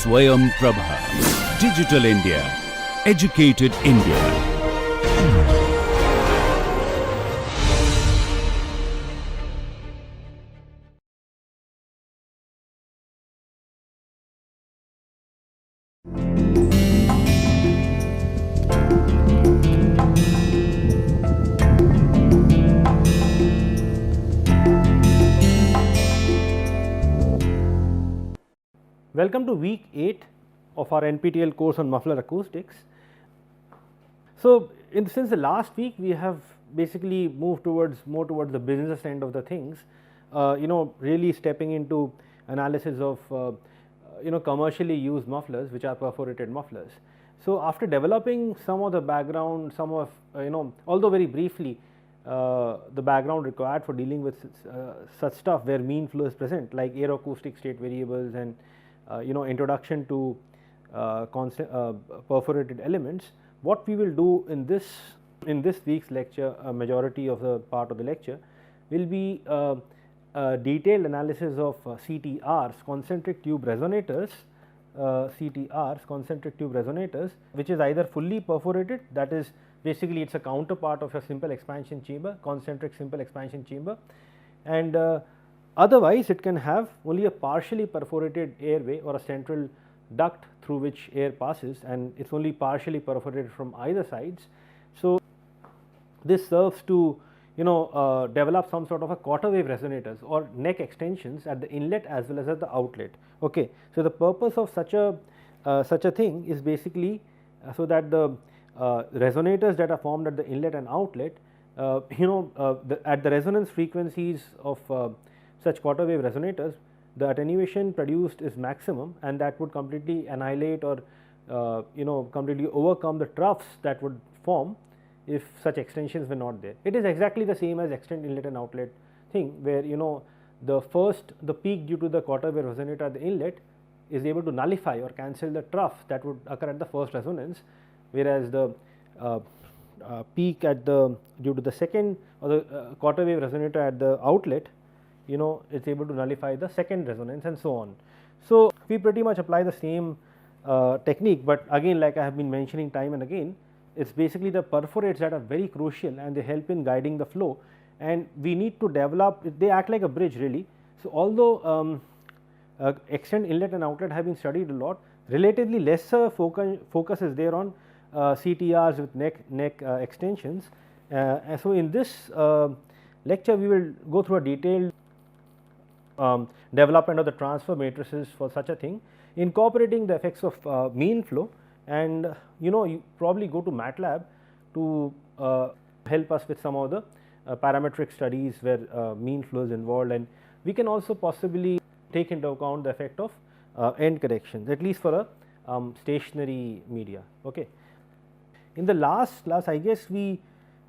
Swayam Prabha. Digital India. Educated India. Welcome to week 8 of our NPTEL course on Muffler Acoustics. So, since the last week we have basically moved more towards the business end of the things, really stepping into analysis of commercially used mufflers, which are perforated mufflers. So, after developing some of the background, some of although very briefly, the background required for dealing with such stuff where mean flow is present, like aeroacoustic state variables and introduction to perforated elements. What we will do in this week's lecture, a majority of the part of the lecture will be a detailed analysis of CTRs, concentric tube resonators, which is either fully perforated, that is basically it is a counterpart of a simple expansion chamber, concentric simple expansion chamber, and otherwise it can have only a partially perforated airway or a central duct through which air passes, and it is only partially perforated from either sides. So, this serves to develop some sort of a quarter wave resonators or neck extensions at the inlet as well as at the outlet. Okay. So, the purpose of such a thing is basically so that the resonators that are formed at the inlet and outlet, at the resonance frequencies of such quarter wave resonators, the attenuation produced is maximum, and that would completely annihilate or completely overcome the troughs that would form if such extensions were not there. It is exactly the same as extend inlet and outlet thing, where the peak due to the quarter wave resonator at the inlet is able to nullify or cancel the trough that would occur at the first resonance, whereas the peak due to the second or the quarter wave resonator at the outlet, it is able to nullify the second resonance and so on. So, we pretty much apply the same technique, but again, like I have been mentioning time and again, it is basically the perforates that are very crucial and they help in guiding the flow, and we need to develop, they act like a bridge really. So, although extend inlet and outlet have been studied a lot, relatively lesser focus is there on CTRs with neck extensions. So, in this lecture we will go through a detailed development of the transfer matrices for such a thing, incorporating the effects of mean flow, and you probably go to MATLAB to help us with some of the parametric studies where mean flow is involved, and we can also possibly take into account the effect of end corrections, at least for a stationary media. Okay. In the last class, I guess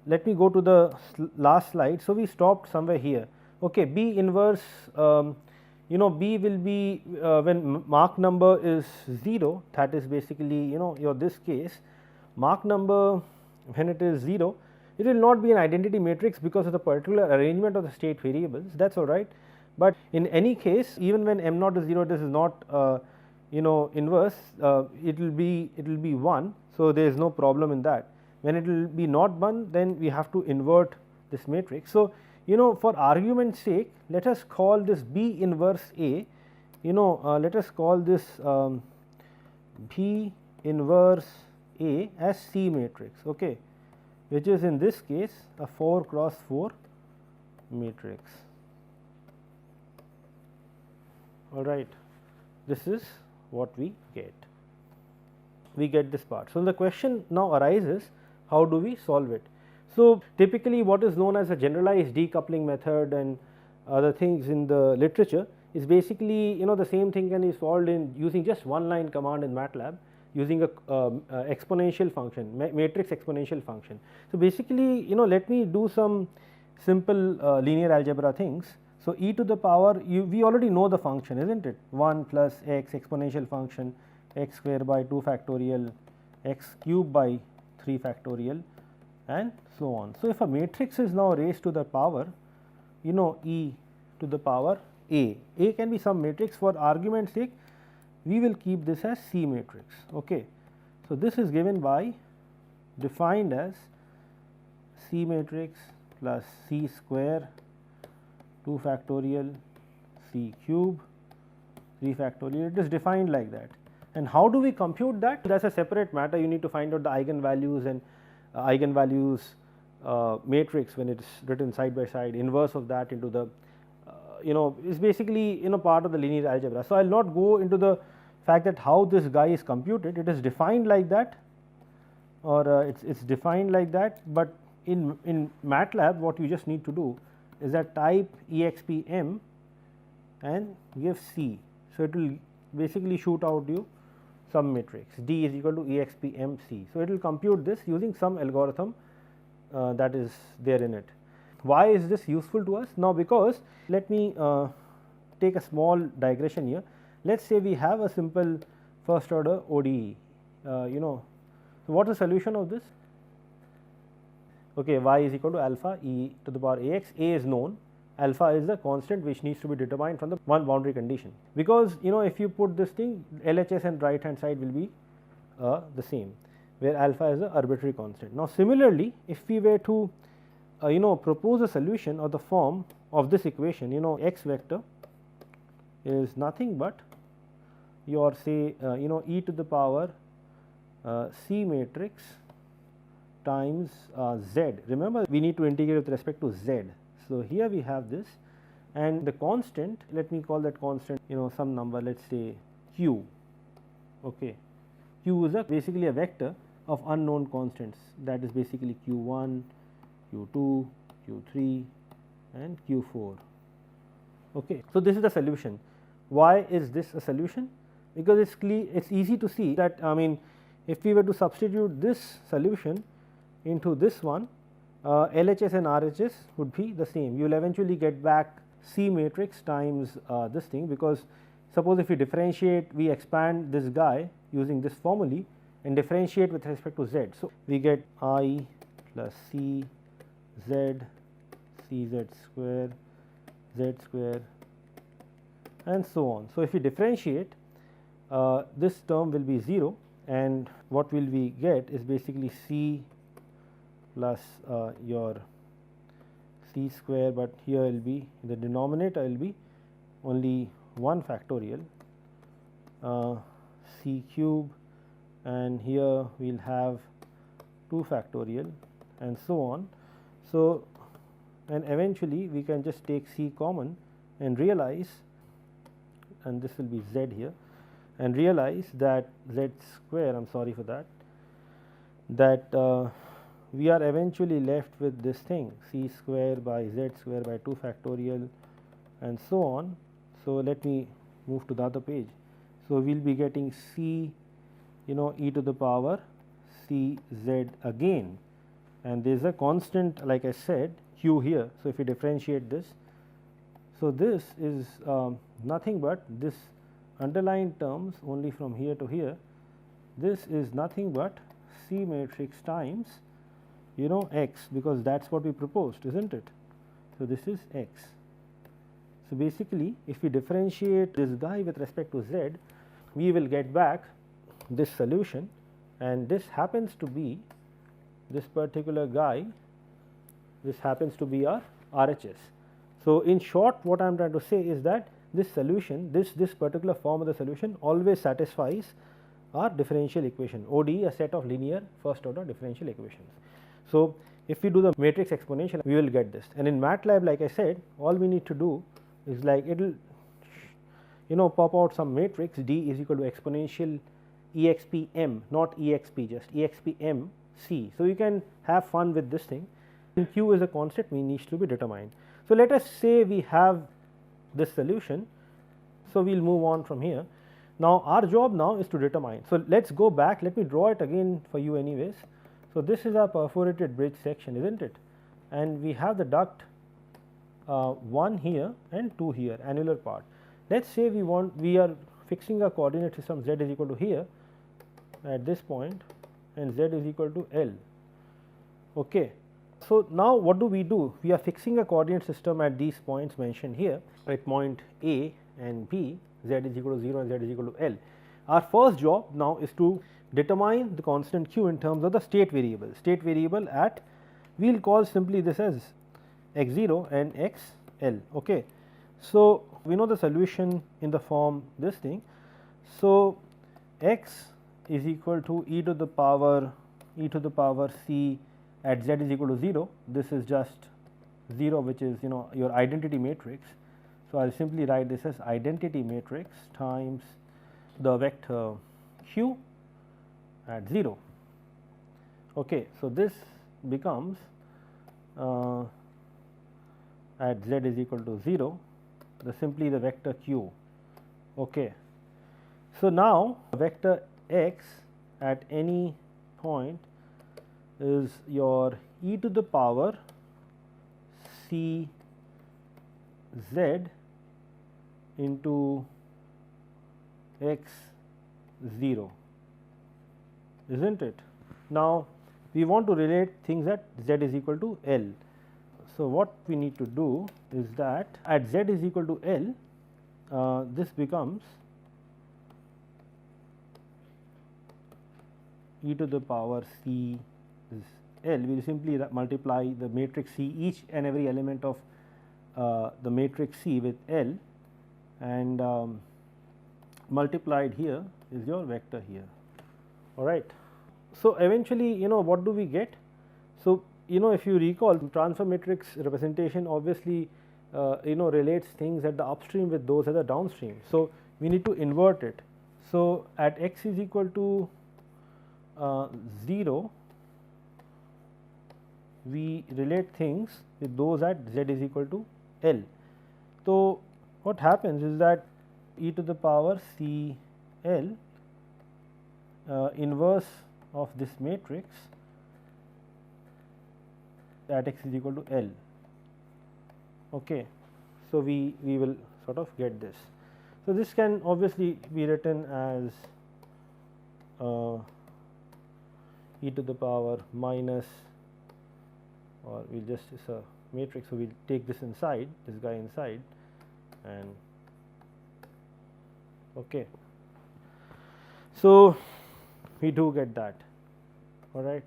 let me go to the last slide. So, we stopped somewhere here. Okay, B inverse, B will be when Mach number is 0, that is basically this case, Mach number when it is 0, it will not be an identity matrix because of the particular arrangement of the state variables, that is alright. But in any case, even when M naught is 0, this is not inverse, it will be 1. So, there is no problem in that. When it will be not 1, then we have to invert this matrix. So, for argument's sake, let us call this B inverse A, let us call this B inverse A as C matrix, okay, which is in this case a 4 cross 4 matrix. All right, this is what we get. We get this part. So, the question now arises, how do we solve it? So, typically what is known as a generalized decoupling method and other things in the literature is basically the same thing can be solved in using just one line command in MATLAB using a exponential function, matrix exponential function. So, basically let me do some simple linear algebra things. So, e to the power we already know the function, isn't it, 1 plus x exponential function x square by 2 factorial x cube by 3 factorial and so on. So, if a matrix is now raised to the power e to the power a can be some matrix. For argument's sake we will keep this as C matrix. Okay. So, this is given by defined as C matrix plus C square 2 factorial C cube 3 factorial. It is defined like that. And how do we compute that? That is a separate matter. You need to find out the eigenvalues and eigenvalues matrix when it is written side by side, inverse of that into the is basically part of the linear algebra. So, I will not go into the fact that how this guy is computed. It is defined like that, or it is defined like that, but in MATLAB what you just need to do is that type expm and give C. So, it will basically shoot out you some matrix D is equal to expm C. So, it will compute this using some algorithm that is there in it. Why is this useful to us? Now, because let me take a small digression here. Let us say we have a simple first order ODE, so what is the solution of this? Okay, y is equal to alpha e to the power ax, a is known, alpha is the constant which needs to be determined from the one boundary condition, because if you put this thing, LHS and right hand side will be the same, where alpha is the arbitrary constant. Now, similarly, if we were to propose a solution of the form of this equation, x vector is nothing but your say e to the power C matrix times z. Remember, we need to integrate with respect to z. So, here we have this, and the constant, let me call that constant some number, let us say q. Okay. Q is basically a vector of unknown constants, that is basically q1, q2, q3 and q4. Okay. So, this is the solution. Why is this a solution? Because it is easy to see that, I mean, if we were to substitute this solution into this one, LHS and RHS would be the same. You will eventually get back C matrix times this thing, because suppose if we differentiate, we expand this guy using this formulae and differentiate with respect to z. So, we get I plus C z Cz square z square and so on. So, if we differentiate, this term will be 0, and what will we get is basically C plus your C square, but here will be the denominator will be only 1 factorial C cube, and here we will have 2 factorial and so on. So, and eventually we can just take C common and realize, and this will be z here, and realize that z square, I am sorry for that, that we are eventually left with this thing C square by z square by 2 factorial and so on. So, let me move to the other page. So, we will be getting C e to the power C z again, and there is a constant like I said q here. So, if we differentiate this, so this is nothing but this underlined terms only from here to here, this is nothing but C matrix times x, because that is what we proposed, is not it. So, this is x. So, basically if we differentiate this guy with respect to z, we will get back this solution, and this happens to be this particular guy, this happens to be our RHS. So, in short, what I am trying to say is that this solution, this particular form of the solution always satisfies our differential equation, ODE, a set of linear first order differential equations. So, if we do the matrix exponential, we will get this, and in MATLAB, like I said, all we need to do is like it will pop out some matrix D is equal to exponential exp m, not exp, just exp m C. So, you can have fun with this thing, and q is a constant which needs to be determined. So, let us say we have this solution. So, we will move on from here. Now, our job now is to determine. So, let us go back, let me draw it again for you anyways. So, this is our perforated bridge section, is not it, and we have the duct 1 here and 2 here, annular part. Let us say we are fixing a coordinate system z is equal to here at this point and z is equal to L. Okay. So, now what do? We are fixing a coordinate system at these points mentioned here, at point A and B, z is equal to 0 and z is equal to L. our first job now is to determine the constant q in terms of the state variable at, we will call simply this as x 0 and x L. Okay. So, we know the solution in the form this thing. So, x is equal to e to the power c at z is equal to 0, this is just 0, which is your identity matrix. So, I will simply write this as identity matrix times the vector q at 0. Okay. So, this becomes at z is equal to 0, simply the vector q. Okay. So, now vector x at any point is your e to the power c z into x 0, is not it? Now, we want to relate things at z is equal to L. So, what we need to do is that at z is equal to L, this becomes e to the power c is L. We will simply multiply the matrix C, each and every element of the matrix C with L, and multiplied here is your vector here. All right. So, eventually what do we get? So, if you recall, transfer matrix representation obviously relates things at the upstream with those at the downstream. So, we need to invert it. So, at x is equal to 0, we relate things with those at z is equal to L. So, what happens is that e to the power c L inverse of this matrix at x is equal to L. Okay. So, we will sort of get this. So, this can obviously be written as e to the power minus, or we will just, it is a matrix. So, we will take this inside, this guy inside, and okay. So, we do get that, all right.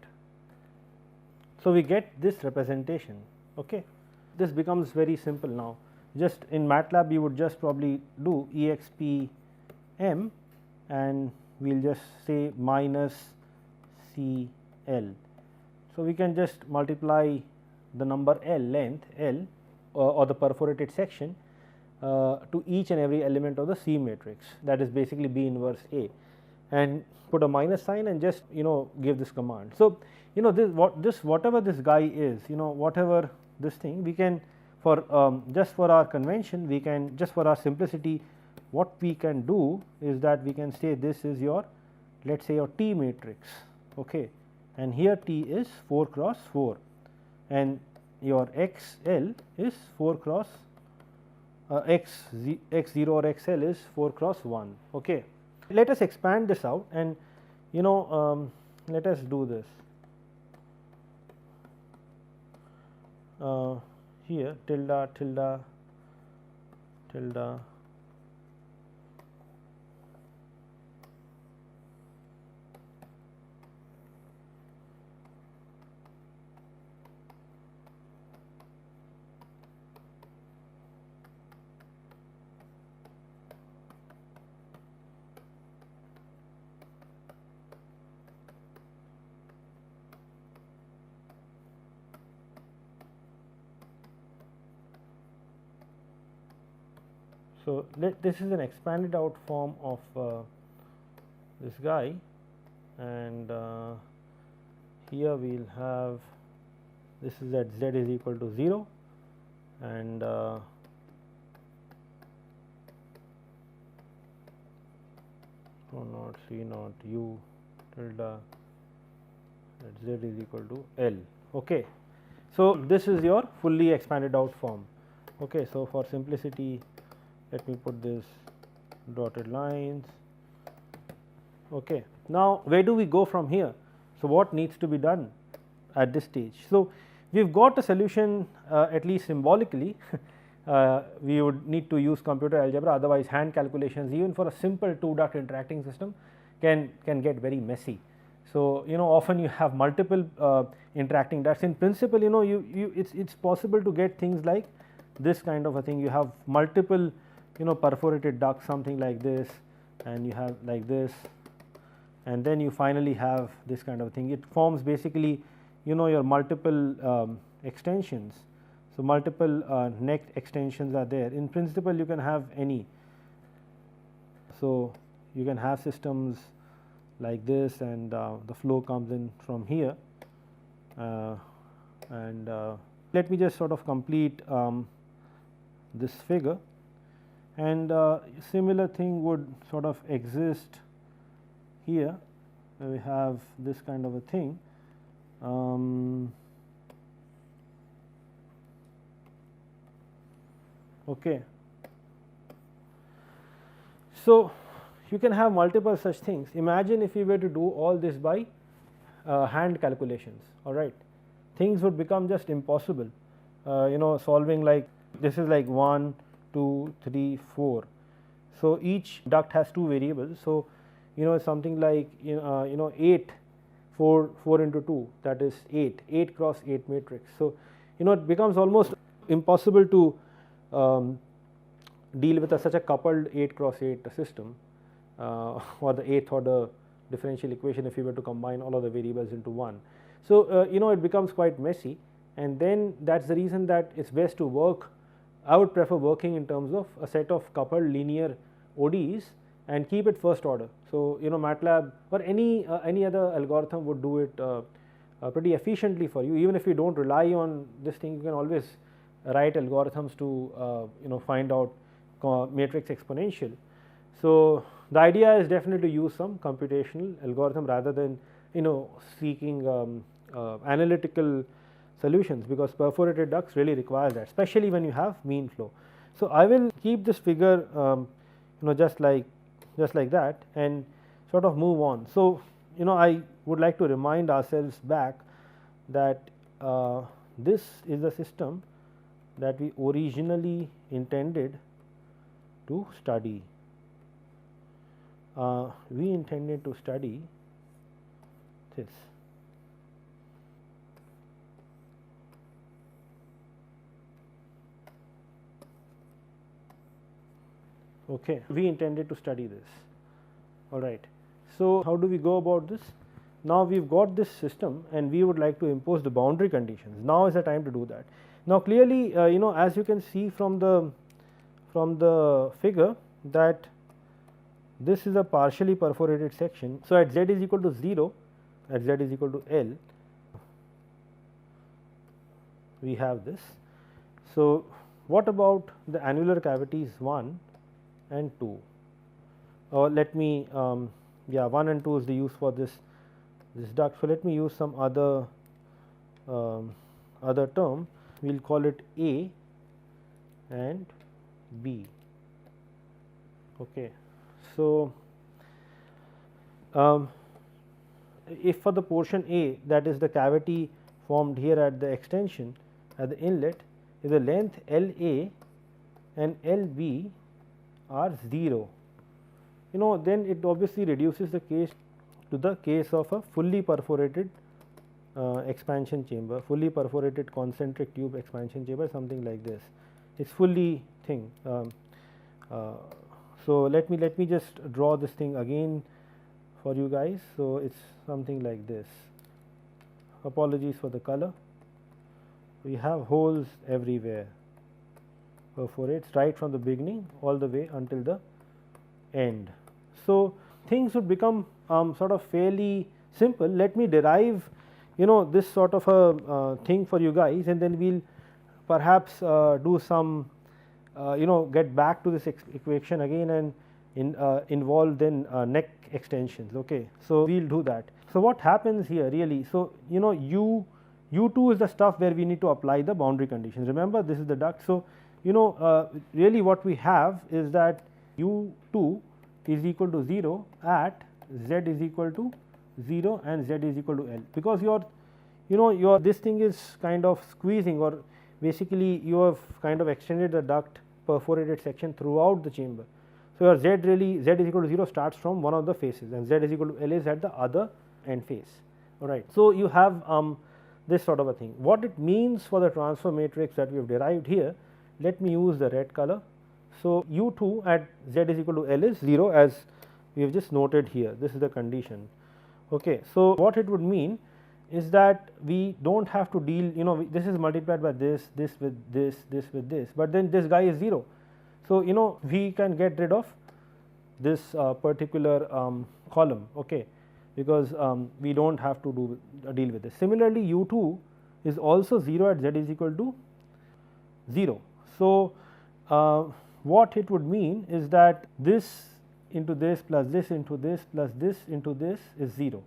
So, we get this representation. Okay. This becomes very simple now. Just in MATLAB, you would just probably do exp m, and we will just say minus c L. So, we can just multiply the number L, length L, or the perforated section to each and every element of the C matrix, that is basically B inverse A, and put a minus sign and just give this command. So, this whatever this guy is, whatever this thing, we can, for just for our convention, we can, just for our simplicity, what we can do is that we can say this is your, let us say, your T matrix, okay, and here T is 4 cross 4, and your x L is 4 cross x 0 or x L is 4 cross 1. Okay. Let us expand this out, and let us do this. Here tilde tilde tilde So, this is an expanded out form of this guy, and here we will have, this is at z is equal to 0, and rho naught c naught u tilde at z is equal to L. Okay. So, this is your fully expanded out form. Okay. So, for simplicity, let me put this dotted lines. Okay. Now, where do we go from here? So, what needs to be done at this stage? So, we have got a solution at least symbolically we would need to use computer algebra, otherwise hand calculations even for a simple 2 duct interacting system can get very messy. So, often you have multiple interacting ducts. In principle, it's possible to get things like this kind of a thing. You have multiple perforated ducts, something like this, and you have like this, and then you finally have this kind of thing. It forms basically your multiple extensions. So, multiple neck extensions are there. In principle, you can have any. So, you can have systems like this, and the flow comes in from here, and let me just sort of complete this figure, and similar thing would sort of exist here. We have this kind of a thing. Okay. So, you can have multiple such things. Imagine if we were to do all this by hand calculations, all right. Things would become just impossible, solving like this is like 1, 2, 3, 4. So, each duct has 2 variables. So, something like 8, 4 into 2, that is 8 cross 8 matrix. So, it becomes almost impossible to deal with such a coupled 8 cross 8 system, or the 8th order differential equation if you were to combine all of the variables into one. So, it becomes quite messy, and then that is the reason that it is best to work. I would prefer working in terms of a set of coupled linear ODEs and keep it first order. So, MATLAB or any other algorithm would do it pretty efficiently for you. Even if you do not rely on this thing, you can always write algorithms to find out matrix exponential. So, the idea is definitely to use some computational algorithm rather than seeking analytical solutions, because perforated ducts really require that, especially when you have mean flow. So, I will keep this figure just like that and sort of move on. So, I would like to remind ourselves back that this is the system that we originally intended to study. We intended to study this. Okay, we intended to study this. All right. So, how do we go about this? Now, we have got this system and we would like to impose the boundary conditions. Now is the time to do that. Now, clearly, as you can see from the figure, that this is a partially perforated section. So, at z is equal to 0, at z is equal to L, we have this. So, what about the annular cavities 1 and 2? Let me 1 and 2 is the use for this duct. So, let me use some other term. We will call it A and B. Okay. So, if for the portion A, that is the cavity formed here at the extension at the inlet, if the length L A and L B are 0, then it obviously reduces the case to the case of a fully perforated expansion chamber, fully perforated concentric tube expansion chamber, something like this. It is fully thing. So, let me just draw this thing again for you guys. So, it is something like this. Apologies for the color. We have holes everywhere, perforates right from the beginning all the way until the end. So, things would become sort of fairly simple. Let me derive this sort of a thing for you guys, and then we will perhaps do some get back to this equation again and involve then neck extensions. Okay. So, we will do that. So, what happens here really? So, U2 is the stuff where we need to apply the boundary conditions. Remember, this is the duct. So, really what we have is that U2 is equal to 0 at z is equal to 0 and z is equal to L, because your this thing is kind of squeezing or basically you have kind of extended the duct perforated section throughout the chamber. So, your Z really Z is equal to 0 starts from one of the faces and Z is equal to L is at the other end face, alright. So, you have this sort of a thing. What it means for the transfer matrix that we have derived here, let me use the red color. So, U2 at Z is equal to L is 0 as we have just noted here, this is the condition. Okay. So, what it would mean is that we do not have to deal, this is multiplied by this with this with this, but then this guy is 0. So, we can get rid of this particular column, okay, because we do not have to deal with this. Similarly, U2 is also 0 at Z is equal to 0. So, what it would mean is that this into this plus this into this plus this into this is 0,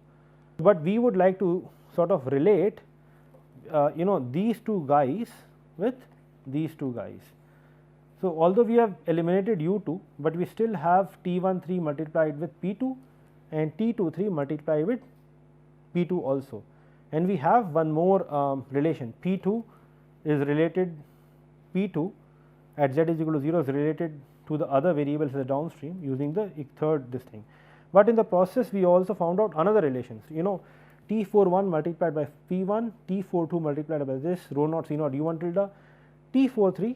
but we would like to sort of relate these two guys with these two guys. So, although we have eliminated U2, but we still have T13 multiplied with P2 and T23 multiplied with P2 also, and we have one more relation, P2 is related, P2 at Z is equal to 0 is related to the other variables in the downstream using the third this thing. But in the process we also found out another relation, T41 multiplied by P1, T42 multiplied by this rho naught C naught U1 tilde, T43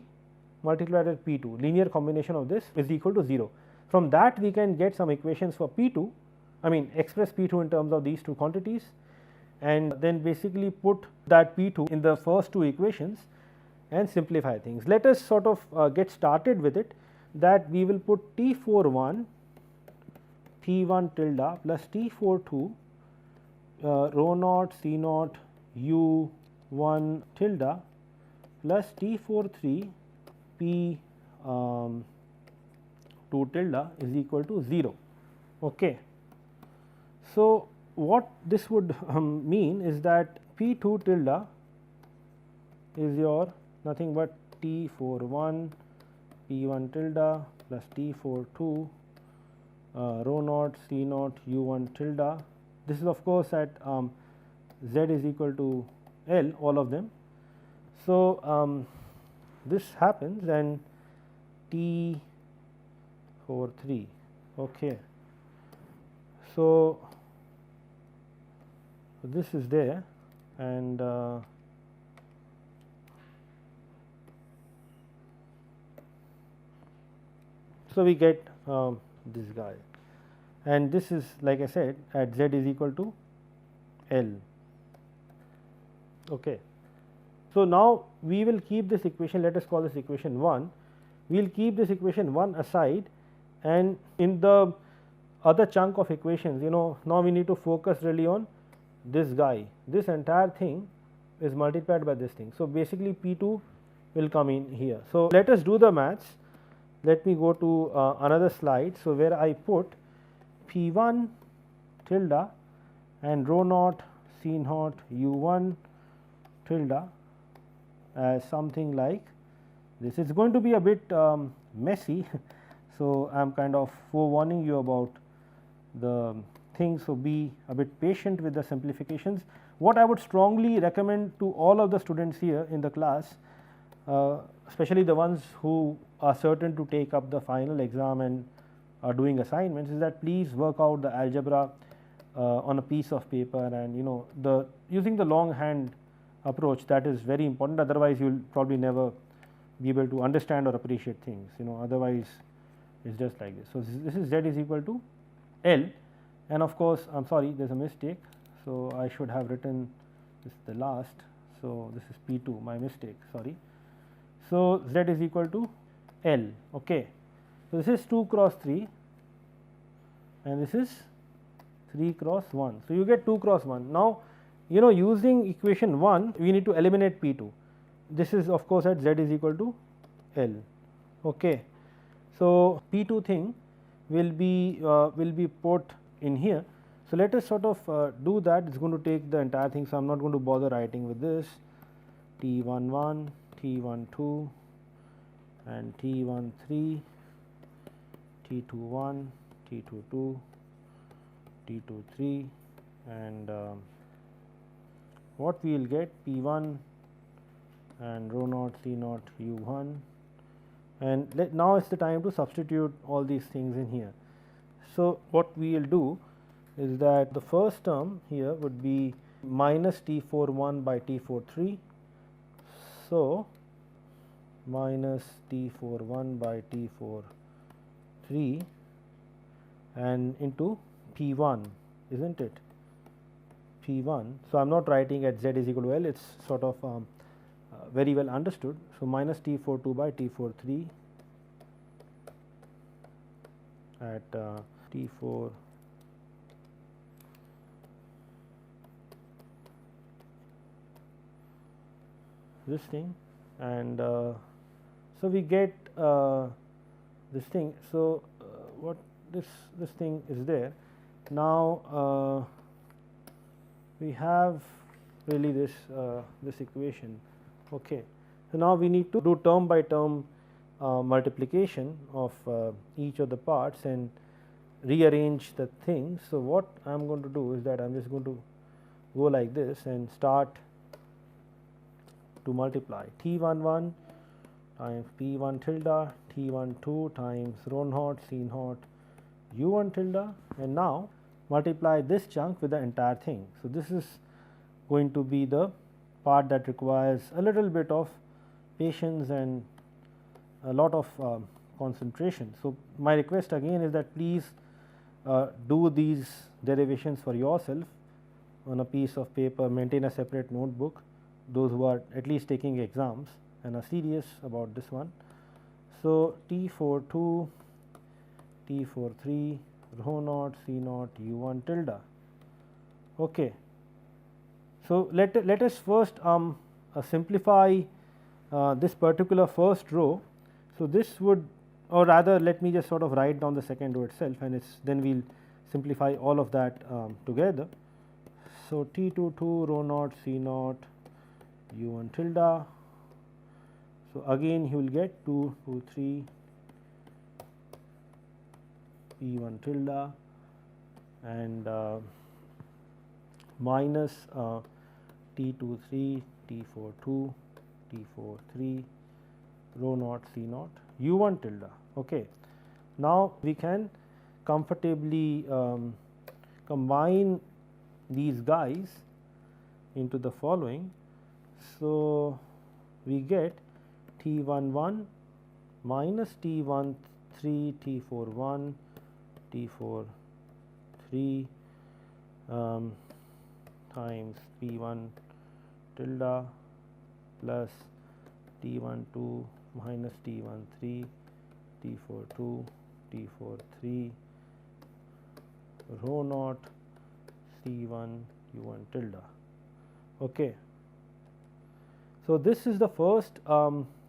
multiplied by P2, linear combination of this is equal to 0. From that we can get some equations for P2, I mean express P2 in terms of these two quantities, and then basically put that P2 in the first two equations and simplify things. Let us sort of get started with it, that we will put T41 P1 tilde plus T42 rho naught C naught U1 tilde plus T43 P 2 tilde is equal to 0. Okay. So, what this would mean is that P2 tilde is your nothing but T41 P1 tilde plus T42 rho naught C naught U1 tilde. This is of course at Z is equal to L, all of them. So, this happens and T43. Okay. So, this is there and so we get this guy, and this is like I said at Z is equal to L. Okay. So, now we will keep this equation, let us call this equation 1, we will keep this equation 1 aside, and in the other chunk of equations, now we need to focus really on this guy, this entire thing is multiplied by this thing. So, basically P2 will come in here. So, let us do the maths. Let me go to another slide. So, where I put P1 tilde and rho naught C naught U1 tilde as something like this. It is going to be a bit messy. So, I am kind of forewarning you about the things. So, be a bit patient with the simplifications. What I would strongly recommend to all of the students here in the class, especially the ones who are certain to take up the final exam and are doing assignments, is that please work out the algebra on a piece of paper, and using the longhand approach, that is very important. Otherwise, you will probably never be able to understand or appreciate things, otherwise it is just like this. So, this is Z is equal to L, and of course, I am sorry, there is a mistake. So, I should have written this the last. So, this is P2, my mistake, sorry. So, Z is equal to L. Okay. So, this is 2 cross 3 and this is 3 cross 1. So, you get 2 cross 1. Now, using equation 1, we need to eliminate P2. This is of course at Z is equal to L. Okay. So, P2 thing will be put in here. So, let us sort of do that. It is going to take the entire thing. So, I am not going to bother writing with this T11, T12 and T13, T21, T22, T23, and what we will get P1 and rho naught C naught u1, and now it is the time to substitute all these things in here. So, what we will do is that the first term here would be minus T41 by T43. So, minus T41 by T43 and into P1, isn't it? P1. So, I am not writing at z is equal to L, it is sort of very well understood. So, minus T42 by T43 at T4 this thing, and so we get this thing. So, what this thing is there. Now, we have really this equation. Okay. So, now we need to do term by term multiplication of each of the parts and rearrange the things. So, what I am going to do is that I am just going to go like this and start to multiply T11 times P1 tilde, T12 times rho naught C naught u1 tilde, and now multiply this chunk with the entire thing. So, this is going to be the part that requires a little bit of patience and a lot of concentration. So, my request again is that please do these derivations for yourself on a piece of paper, maintain a separate notebook, those who are at least taking exams and are serious about this one. So, T42, T43, rho naught C naught u1 tilde. Okay. So, let us first simplify this particular first row. So, this would, or rather let me just sort of write down the second row itself, and it's then we will simplify all of that together. So, T22 rho naught C naught u1 tilde. So, again you will get 2 2 3 P1 tilde and minus T23 T42 T43 rho naught C naught u1 tilde. Okay. Now, we can comfortably combine these guys into the following. So, we get T11 minus T13 T41 T43 times P1 tilde plus T12 minus T13 T42 T43 rho naught C1 u1 tilde. Okay. So, this is the first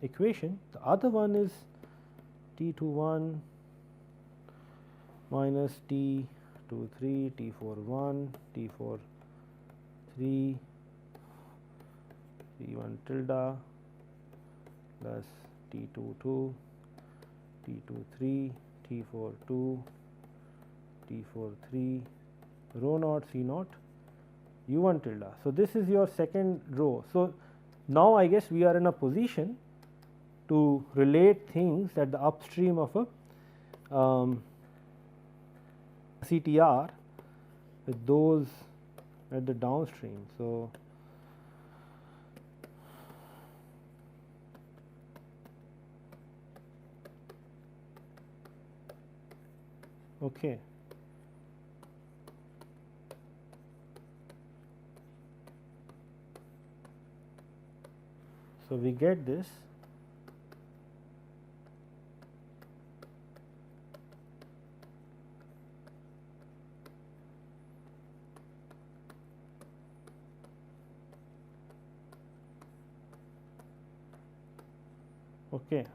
equation. The other one is T21 minus T23 T41 T43 P1 tilde plus T22 T23 T42 T43 rho naught C naught u1 tilde. So, this is your second row. So, now I guess we are in a position to relate things at the upstream of a CTR with those at the downstream. So, okay. So, we get this okay,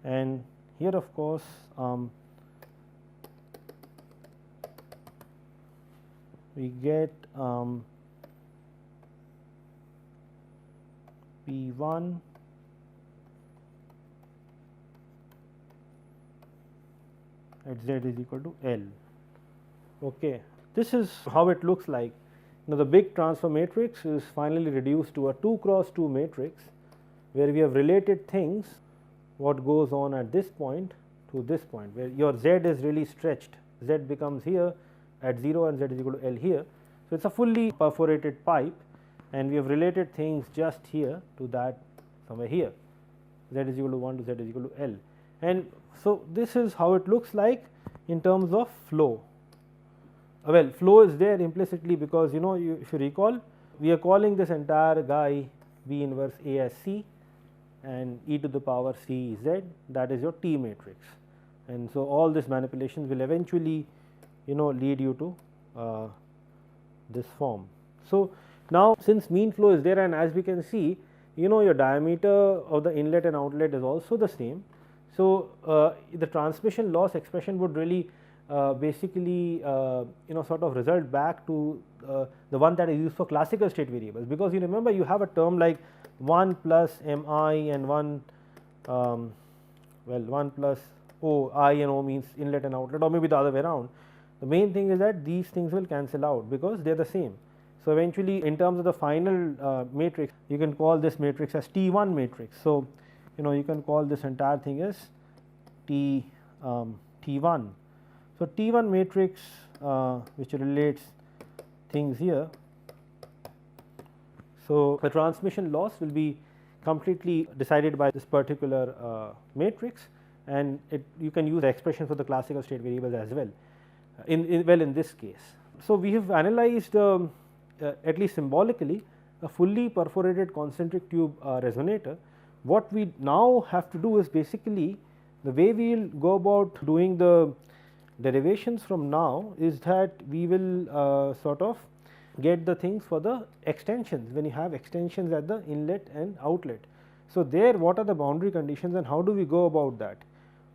and here of course we get P1 at z is equal to L. Okay. This is how it looks like Now, the big transfer matrix is finally reduced to a 2 cross 2 matrix, where we have related things what goes on at this point to this point, where your z is really stretched, z becomes here at 0 and z is equal to L here. So, it is a fully perforated pipe, and we have related things just here to that somewhere here, z is equal to 1 to z is equal to L. And so, this is how it looks like in terms of flow. Well, flow is there implicitly because if you recall, we are calling this entire guy V inverse A as C and e to the power C Z, that is your T matrix. And so, all these manipulations will eventually lead you to this form. So, now since mean flow is there, and as we can see, your diameter of the inlet and outlet is also the same. So, the transmission loss expression would really basically sort of result back to the one that is used for classical state variables, because you remember you have a term like 1 plus m I and 1 plus O, I and O means inlet and outlet, or maybe the other way around. The main thing is that these things will cancel out because they are the same. So, eventually in terms of the final matrix, you can call this matrix as T1 matrix. So, you can call this entire thing as T1. So, T1 matrix which relates things here. So, the transmission loss will be completely decided by this particular matrix, and you can use the expression for the classical state variables as well in this case. So, we have analyzed at least symbolically a fully perforated concentric tube resonator. What we now have to do is basically the way we will go about doing the derivations from now is that we will sort of get the things for the extensions, when you have extensions at the inlet and outlet. So, there what are the boundary conditions and how do we go about that?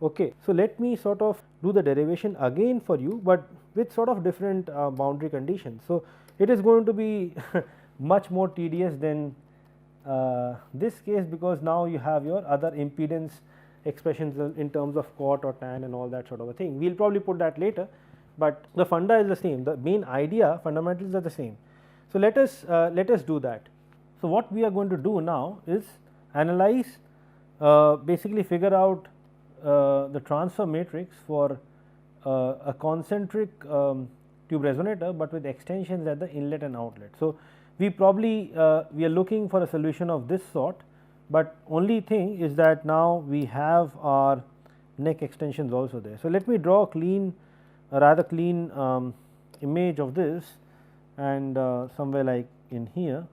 Okay. So, let me sort of do the derivation again for you, but with sort of different boundary conditions. So, it is going to be much more tedious than this case, because now you have your other impedance expressions in terms of cot or tan and all that sort of a thing. We will probably put that later, but the funda is the same, the main idea fundamentals are the same. So, let us do that. So, what we are going to do now is analyze, basically figure out the transfer matrix for a concentric tube resonator, but with extensions at the inlet and outlet. So, we probably we are looking for a solution of this sort, but only thing is that now we have our neck extensions also there. So, let me draw a rather clean image of this, and somewhere like in here.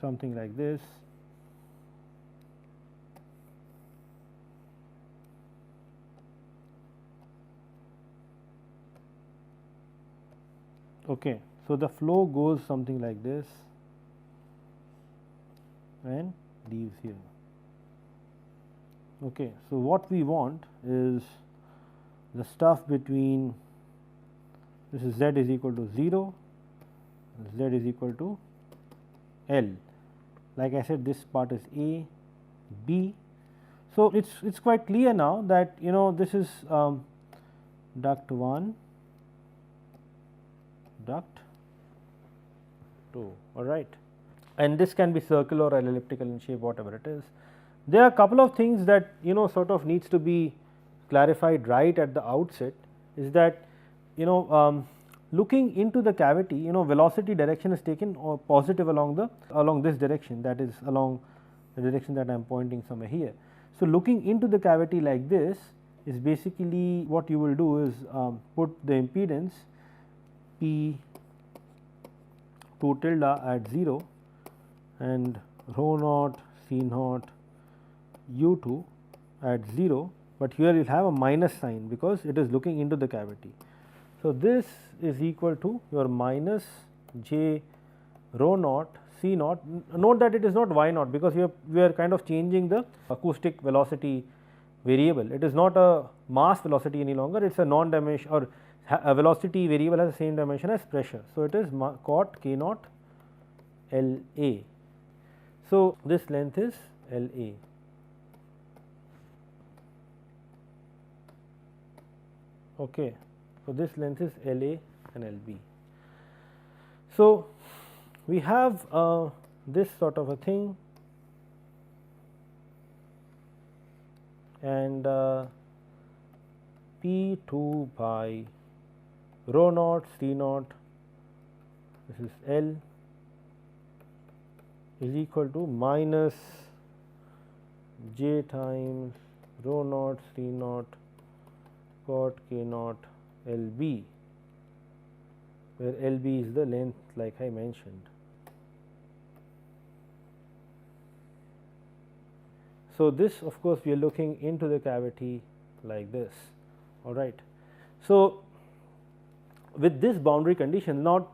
Something like this. Okay. So, the flow goes something like this and leaves here. Okay. So, what we want is the stuff between, this is z is equal to 0, z is equal to L. Like I said, this part is A, B. So, it is quite clear now that this is duct 1, duct 2, all right, and this can be circular or elliptical in shape, whatever it is. There are a couple of things that sort of needs to be clarified right at the outset, is that looking into the cavity, velocity direction is taken or positive along this direction, that is along the direction that I am pointing somewhere here. So, looking into the cavity like this is basically what you will do is put the impedance P 2 tilde at 0 and rho naught C naught U 2 at 0, but here you will have a minus sign because it is looking into the cavity. So, this is equal to your minus j rho naught C naught. Note that it is not y naught, because we are kind of changing the acoustic velocity variable. It is not a mass velocity any longer, it is a non-dimension, or a velocity variable has the same dimension as pressure. So, it is cot k naught L A. So, this length is L A. Okay. So, this length is LA and LB. So, we have this sort of a thing, and P2 by rho naught C naught, this is L, is equal to minus J times rho naught C naught cot K naught LB, where LB is the length like I mentioned. So, this of course, we are looking into the cavity like this, all right. So, with this boundary condition, now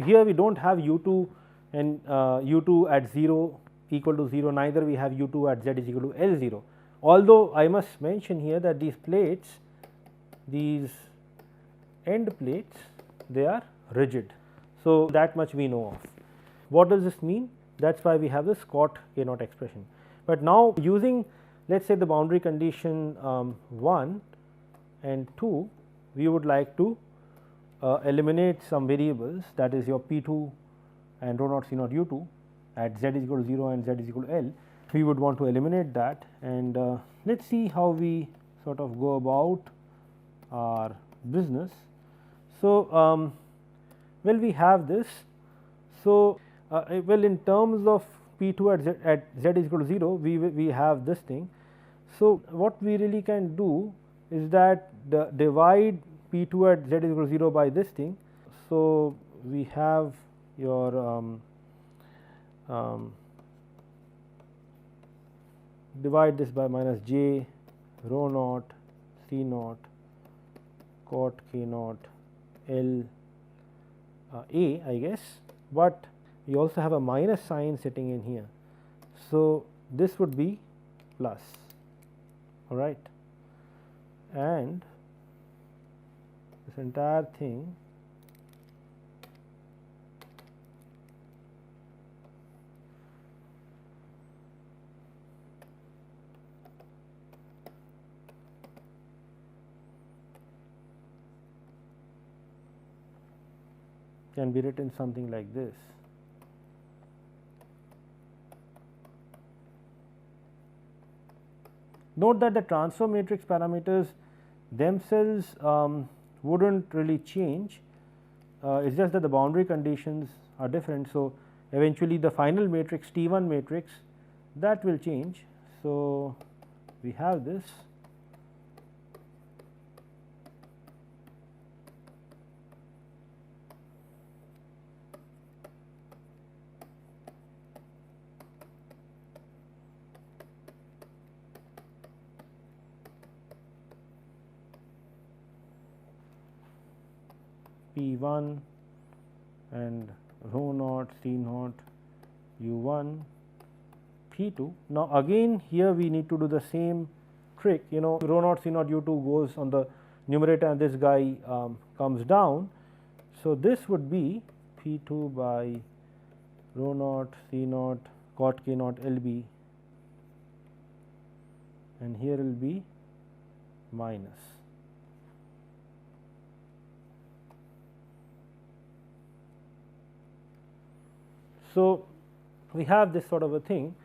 here we do not have u2 and u2 at 0 equal to 0, neither we have u2 at z is equal to L0, although I must mention here that these plates, these end plates, they are rigid. So, that much we know of. What does this mean? That is why we have this cot K naught expression. But now using, let us say, the boundary condition 1 and 2, we would like to eliminate some variables, that is your P2 and rho naught C naught u2 at z is equal to 0 and z is equal to L. We would want to eliminate that, and let us see how we sort of go about our business. So, well, we have this. So, well, in terms of P2 at z is equal to 0, we have this thing. So, what we really can do is that divide P2 at z is equal to 0 by this thing. So, we have your divide this by minus j rho naught C naught cot K naught L A, I guess, but we also have a minus sign sitting in here. So, this would be plus, all right, and this entire thing can be written something like this. Note that the transfer matrix parameters themselves would not really change, it is just that the boundary conditions are different. So, eventually the final matrix T1 matrix, that will change. So, we have this. P1 and rho naught C naught U1 P2. Now, again here we need to do the same trick, rho naught C naught U2 goes on the numerator and this guy comes down. So, this would be P2 by rho naught C naught cot K naught LB, and here will be minus. So, we have this sort of a thing.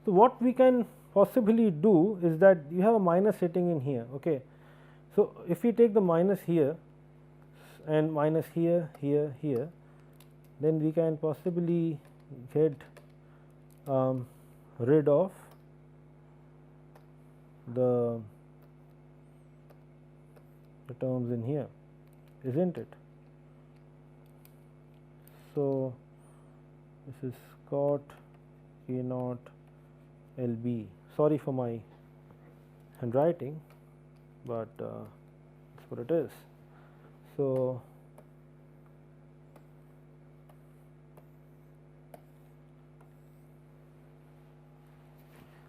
So, what we can possibly do is that you have a minus sitting in here. Okay. So, if we take the minus here and minus here, here, here, then we can possibly get rid of the terms in here, isn't it? So, this is cot K naught LB. Sorry for my handwriting, but that's what it is. So,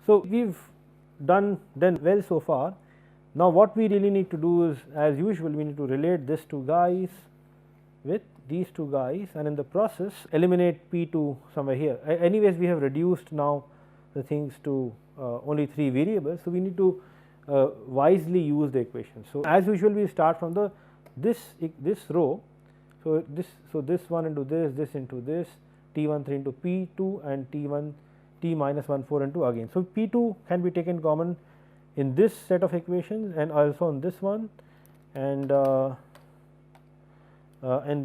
we've done well so far. Now, what we really need to do is, as usual, we need to relate these two guys with these two guys, and in the process eliminate P2 somewhere here. Anyways, we have reduced now the things to only 3 variables. So, we need to wisely use the equation. So, as usual we start from the this row. So, this one into this into this, T13 into P2 and T minus 14 into again. So, P2 can be taken common in this set of equations and also in this one, and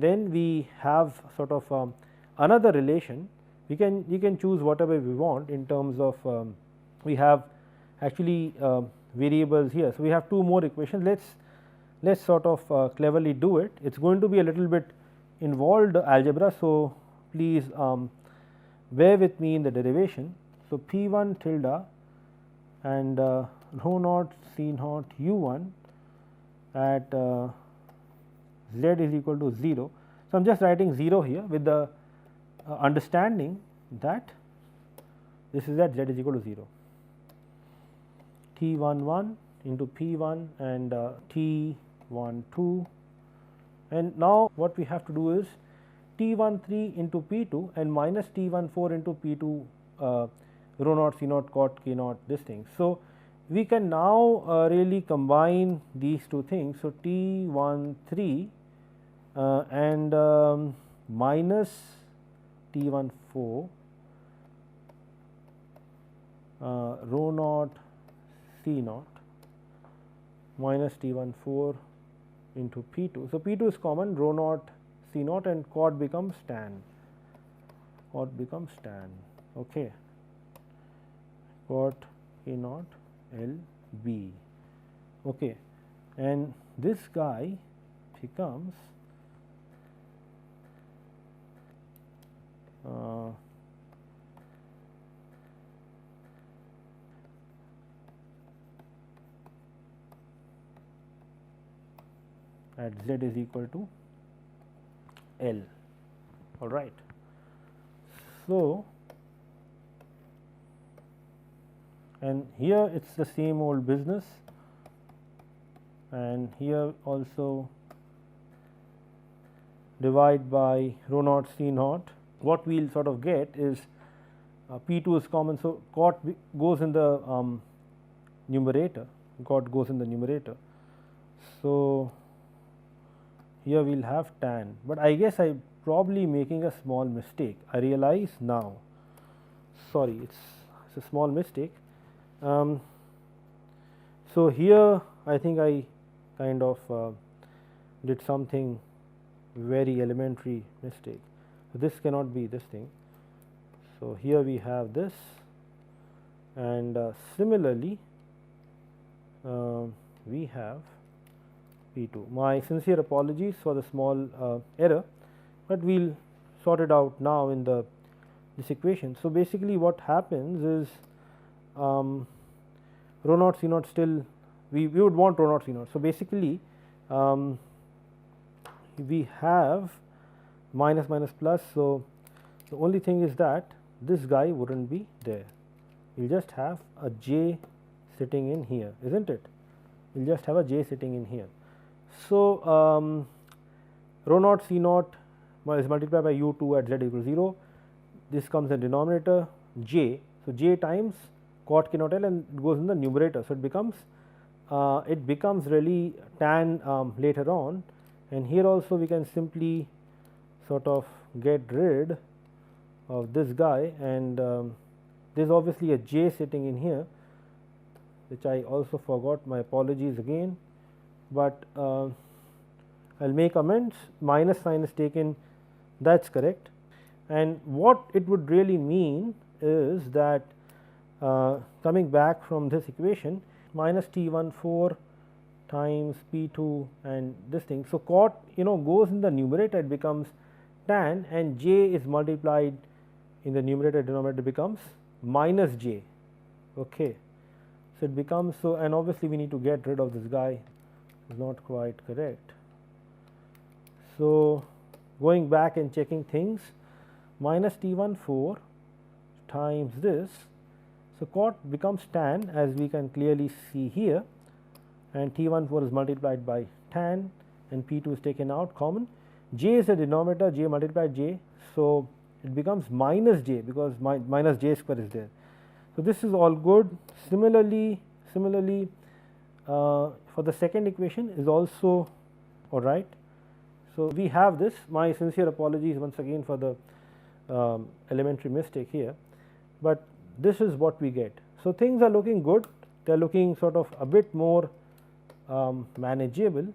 then we have sort of another relation. We can choose whatever we want in terms of we have actually variables here. So, we have two more equations. Let's sort of cleverly do it. It is going to be a little bit involved algebra. So, please bear with me in the derivation. So, P 1 tilde and rho naught C naught U 1 at z is equal to 0. So, I am just writing 0 here with the understanding that this is at z is equal to 0. T 11 into P 1 and T 12, and now what we have to do is T 13 into P 2 and minus T 14 into P 2 rho naught C naught cot K naught this thing. So, we can now really combine these two things. So, T 13 and minus T 14 rho naught C naught minus T 14 into P 2. So, P 2 is common, rho naught C naught and cot becomes tan, okay. Cot A naught L B, okay, and this guy becomes at z is equal to L, all right. So, and here it is the same old business, and here also divide by rho naught C naught. What we will sort of get is P 2 is common. So, cot goes in the numerator, So, here we will have tan, but I guess I am probably making a small mistake. I realize now, sorry, it is a small mistake. So, here I think I kind of did something very elementary mistake. This cannot be this thing. So, here we have this, and similarly we have P 2. My sincere apologies for the small error, but we will sort it out now in this equation. So, basically what happens is rho naught C naught still we would want rho naught C naught. So, basically we have minus minus plus. So, the only thing is that this guy would not be there, you will just have a j sitting in here, is not it? You will just have a j sitting in here. So, rho naught C naught is multiplied by u 2 at z equals 0, this comes in denominator j. So, j times cot K naught L and it goes in the numerator. So, it becomes really tan later on, and here also we can simply sort of get rid of this guy, and there is obviously a j sitting in here, which I also forgot, my apologies again, but I will make amends. Minus sign is taken, that is correct. And what it would really mean is that coming back from this equation, minus T 14 times P 2 and this thing. So, cot goes in the numerator, it becomes tan, and j is multiplied in the numerator, denominator becomes minus j, okay. So, it becomes so, and obviously we need to get rid of this guy, is not quite correct. So, going back and checking things, minus T 14 times this. So, cot becomes tan, as we can clearly see here, and T 14 is multiplied by tan and P 2 is taken out common. J is a denominator, j multiplied j. So, it becomes minus j, because minus j square is there. So, this is all good. Similarly for the second equation is also alright. So, we have this. My sincere apologies once again for the elementary mistake here, but this is what we get. So, things are looking good, they are looking sort of a bit more manageable.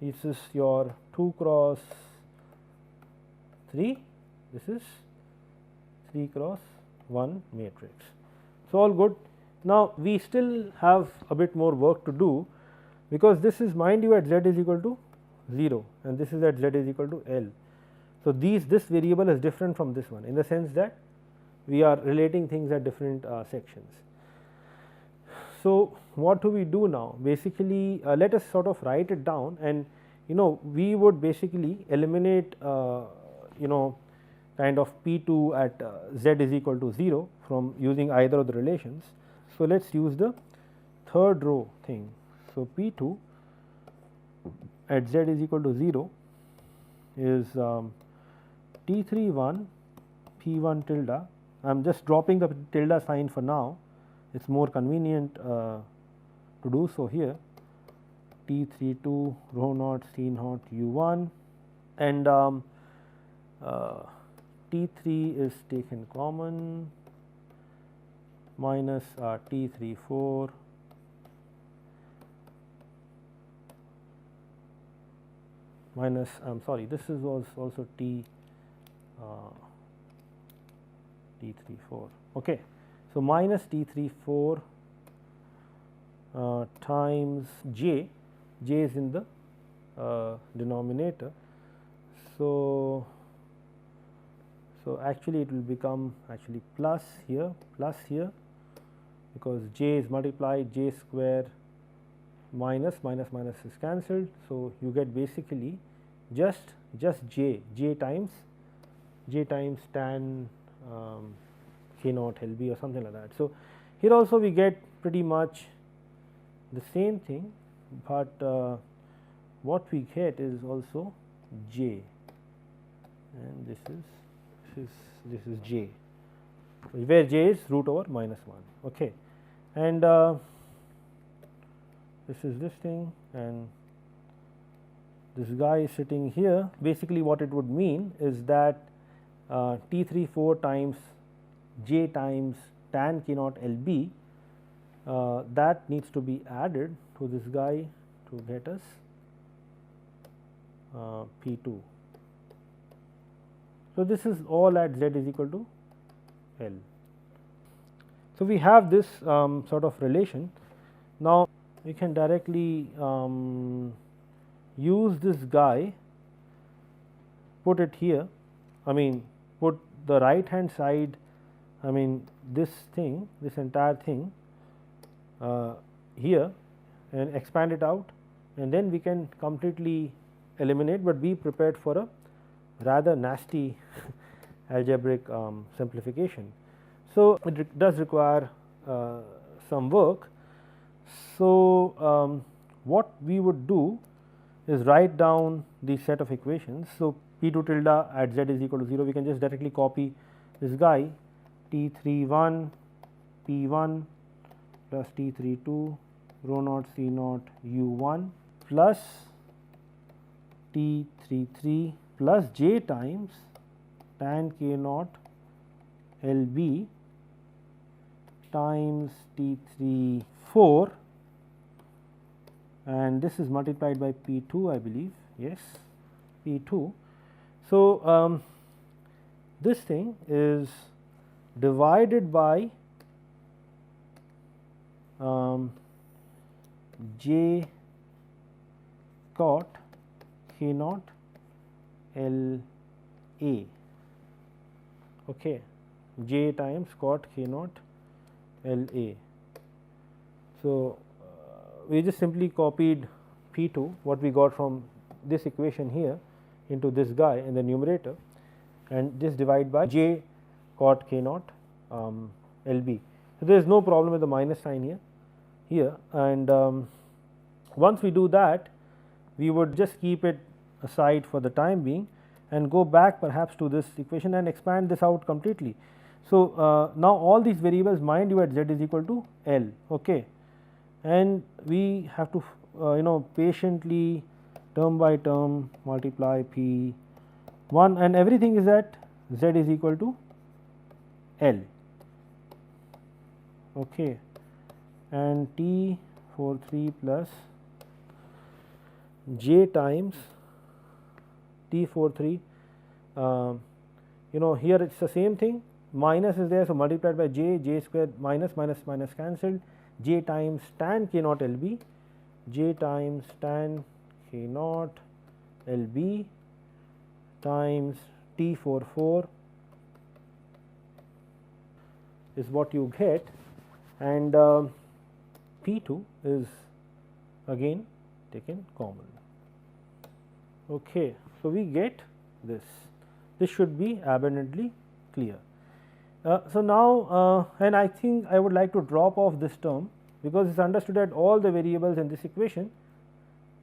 This is your 2 cross 3, this is 3 cross 1 matrix. So, all good. Now, we still have a bit more work to do, because this is, mind you, at z is equal to 0 and this is at z is equal to L. So, this variable is different from this one, in the sense that we are relating things at different sections. So, what do we do now? Basically, let us sort of write it down, and we would basically eliminate kind of P2 at z is equal to 0 from using either of the relations. So, let us use the third row thing. So, P2 at z is equal to 0 is T31 P1 tilde. I am just dropping the tilde sign for now, it is more convenient to do so here. T32 rho naught C naught U1, and T3 is taken common, minus T34 minus, I am sorry, this is also T34. Okay. So, minus T34 times J is in the denominator. So, actually it will become actually plus here, because J is multiplied, J square minus is cancelled. So, you get basically just J times tan K naught L B or something like that. So, here also we get pretty much the same thing, but what we get is also J, and this is J, where J is root over minus 1. Okay. And this is this thing, and this guy is sitting here. Basically what it would mean is that T34 times J times tan K naught L B, that needs to be added to this guy to get us P2. So, this is all at z is equal to L. So, we have this sort of relation. Now, we can directly use this guy, put it here, I mean put the right hand side, I mean this thing, this entire thing here, and expand it out, and then we can completely eliminate, but be prepared for a rather nasty algebraic simplification. So, it does require some work. So, what we would do is write down the set of equations. So, P2 tilde at z is equal to 0, we can just directly copy this guy, T31 P1 plus T32 rho naught C naught U1 plus T33 plus J times tan K naught LB times T34, and this is multiplied by P2, I believe, yes, P2. So, this thing is divided by J cot K naught L A, okay, J times cot K naught L A. So, we just simply copied P2, what we got from this equation here, into this guy in the numerator, and just divide by J cot K naught L B. So, there is no problem with the minus sign here, and once we do that, we would just keep it aside for the time being and go back perhaps to this equation and expand this out completely. So, now all these variables, mind you, at z is equal to L, okay, and we have to patiently term by term multiply P 1, and everything is at z is equal to L, okay, and T 43 plus j times T 43, here it is the same thing, minus is there, so multiplied by j square, minus cancelled, j times tan k naught L b, j times tan k naught L b times T 44 is what you get, and P 2 is again taken common. Okay. So, we get this. This should be abundantly clear. So, now and I think I would like to drop off this term, because it is understood that all the variables in this equation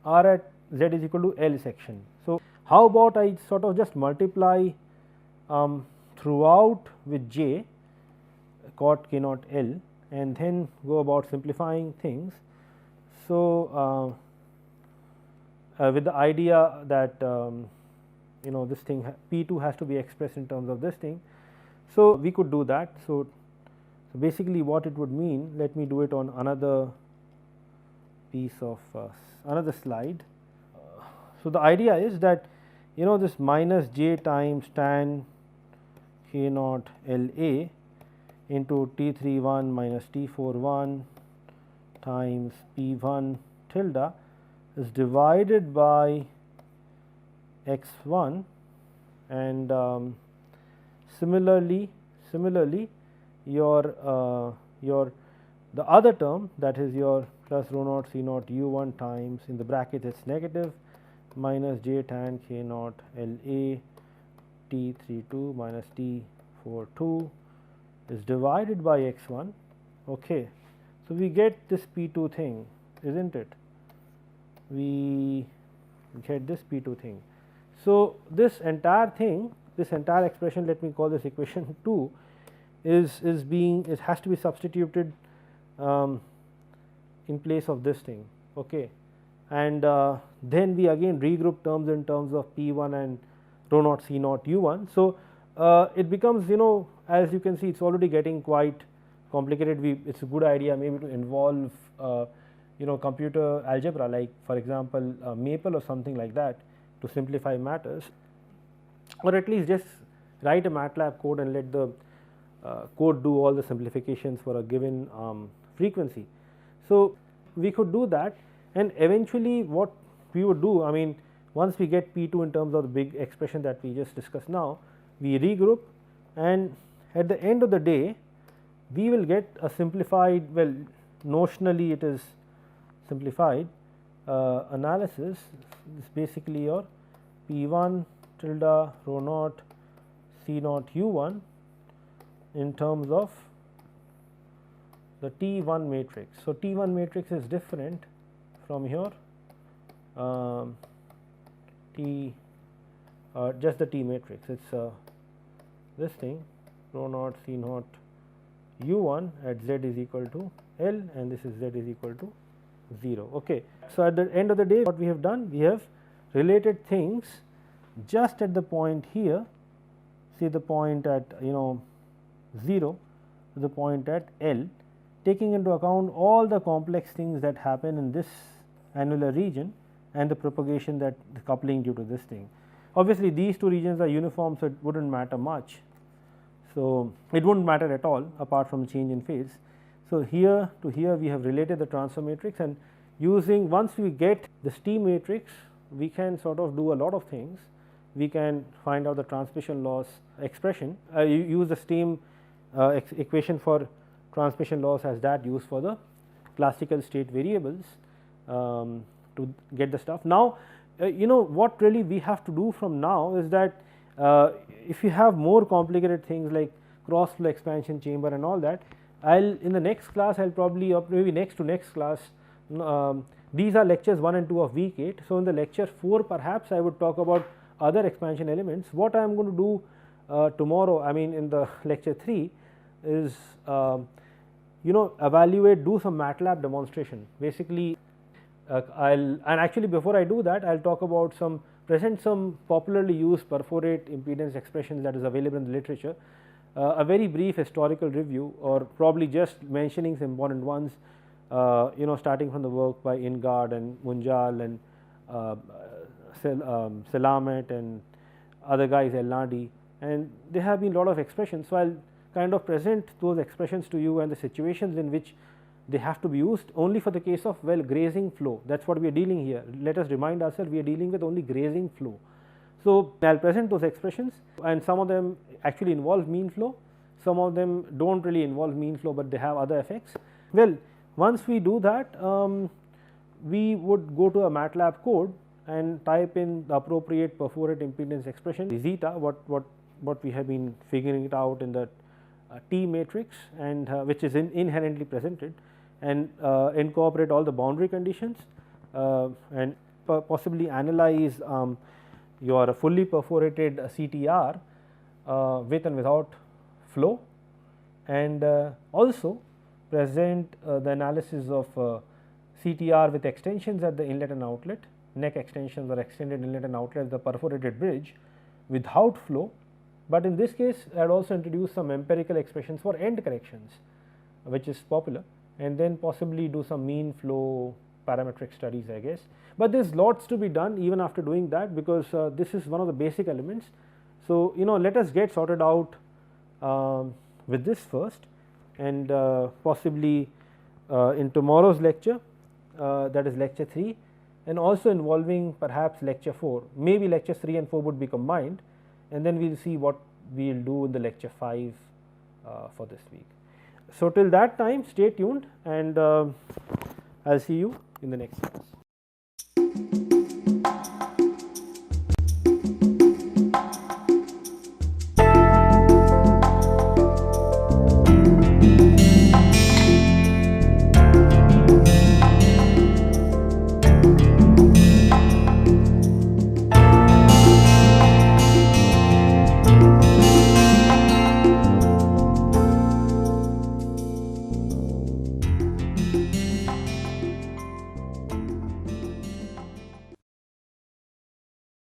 are at z is equal to L section. So, how about I sort of just multiply throughout with j cot k naught L, and then go about simplifying things. So, with the idea that this thing P 2 has to be expressed in terms of this thing. So, we could do that. So, basically what it would mean, let me do it on another piece of another slide. So, the idea is that this minus j times tan k naught L A into T 31 minus T 41 times P 1 tilde is divided by x 1, and similarly your the other term, that is your plus rho naught C naught u 1 times, in the bracket it is negative, minus j tan k naught L A T 32 minus T 42 is divided by x 1. Okay. So, we get this P 2 thing, is not it? We get this P 2 thing. So, this entire thing, this entire expression, let me call this equation 2, is being, it has to be substituted in place of this thing, okay. And then we again regroup terms in terms of P 1 and rho naught C naught u 1. So, it becomes, as you can see, it is already getting quite complicated. It is a good idea maybe to involve computer algebra, like for example Maple or something like that, to simplify matters, or at least just write a MATLAB code and let the code do all the simplifications for a given frequency. So, we could do that, and eventually what we would do, I mean, once we get P 2 in terms of the big expression that we just discussed now, we regroup, and at the end of the day we will get a simplified, well, notionally it is simplified analysis. This is basically your P 1 tilde rho naught C naught u 1 in terms of the T 1 matrix. So, T 1 matrix is different from here, just the T matrix, it is this thing rho naught C naught u 1 at z is equal to L, and this is z is equal to 0. Okay. So, at the end of the day what we have done, we have related things just at the point here, see the point at 0 to the point at L, taking into account all the complex things that happen in this annular region and the propagation, that the coupling due to this thing. Obviously, these two regions are uniform, so it would not matter much. So, it would not matter at all apart from change in phase. So, here to here we have related the transfer matrix, and using, once we get this T matrix, we can sort of do a lot of things. We can find out the transmission loss expression, use the same equation for transmission loss as that used for the classical state variables to get the stuff. Now, what really we have to do from now is that if you have more complicated things like cross flow expansion chamber and all that, in the next class I will probably, or maybe next to next class, these are lectures 1 and 2 of week 8. So, in the lecture 4 perhaps I would talk about other expansion elements. What I am going to do tomorrow, I mean in the lecture 3, is evaluate, do some MATLAB demonstration. Basically, and actually before I do that, I will talk about present some popularly used perforate impedance expressions that is available in the literature. A very brief historical review, or probably just mentioning some important ones, starting from the work by Ingard and Munjal and Selamet and other guys, Elnadi, and there have been a lot of expressions. So, I will kind of present those expressions to you and the situations in which they have to be used only for the case of grazing flow. That is what we are dealing here. Let us remind ourselves, we are dealing with only grazing flow. So, I will present those expressions, and some of them actually involve mean flow, some of them do not really involve mean flow, but they have other effects. Well, once we do that, we would go to a MATLAB code and type in the appropriate perforate impedance expression, the zeta, what we have been figuring it out in the T matrix, and which is inherently presented, and incorporate all the boundary conditions and possibly analyze your fully perforated CTR with and without flow, and also present the analysis of CTR with extensions at the inlet and outlet, neck extensions or extended inlet and outlet, the perforated bridge without flow. But in this case, I had also introduced some empirical expressions for end corrections, which is popular, and then possibly do some mean flow parametric studies, I guess. But there is lots to be done even after doing that, because this is one of the basic elements. So, let us get sorted out with this first, and possibly in tomorrow's lecture, that is lecture 3, and also involving perhaps lecture 4, maybe lectures 3 and 4 would be combined, and then we will see what we will do in the lecture 5 for this week. So, till that time, stay tuned, and I will see you in the next class.